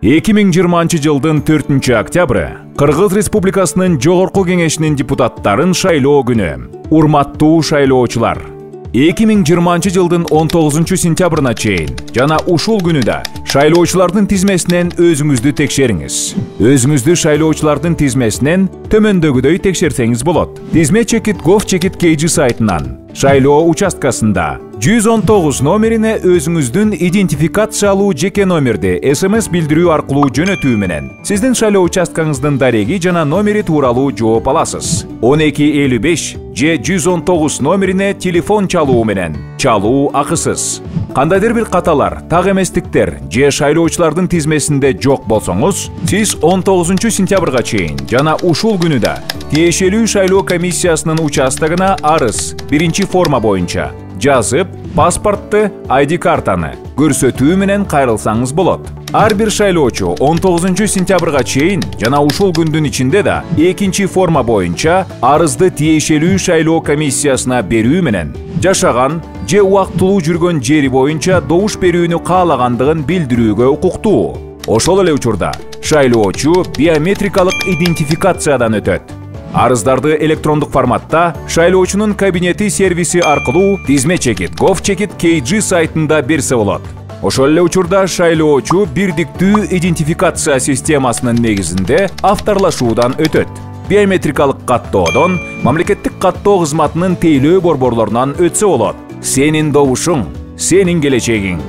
2020 жылдын 4 октябры Кыргыз Республикасынын Жогорку Кеңешинин депутаттарын шайлоо күнү. Урматтуу шайлоочулар, 2020 жылдын 19 сентябрына чейин жана ушул күнү да шайлоочулардын тизмесинен өзүңүздү текшериңиз. Өзүңүздү шайлоочулардын тизмесинен төмөндөгүдөй текшерсеңиз болот. Тизме.gov.kg сайтынан шайлоо участкасында 119 номерине өзүңүздүн идентификациялуу жеке номерди СМС билдирүү аркылуу жөнөтүү менен сиздин шайлоо участкаңыздын дареги жана номери тууралуу жооп аласыз. 1255 же 119 номерине телефон чалуу менен чалуу акысыз. Кандайдыр бир каталар, так эместиктер же шайлоочулардын тизмесинде жок болсоңуз, сиз 19 сентябрга чейин жана ушул күнү да тиешелүү шайлоо комиссиясынын участогуна арыз биринчи форма боюнча жазып, паспортты, ID картаны көрсөтүү менен кайрылсаңыз болот. Ар бир шайлоочу 19 сентябрга чейин жана ушул күндүн ичинде да экинчи форма боюнча арызды тиешелүү шайлоо комиссиясына берүү менен жашаган же убактылуу жүргөн жери боюнча добуш берүүнү каалагандыгын билдирүүгө укуктуу. Ошол эле учурда шайлоочу биометрикалык идентификациядан өтөт. Арыздарды электрондук форматта шайлоочунун кабинети сервиси аркылуу Tizme.gov.kg сайтында берсе болот. Ошол эле учурда шайлоочу бирдиктүү идентификация системасынын негизинде авторлашуудан өтөт. Биометрикалык каттоодон мамлекеттик каттоо кызматынын тейлөө борборлорунан өтсө болот. Сенин добушуң, сенин келечегиң.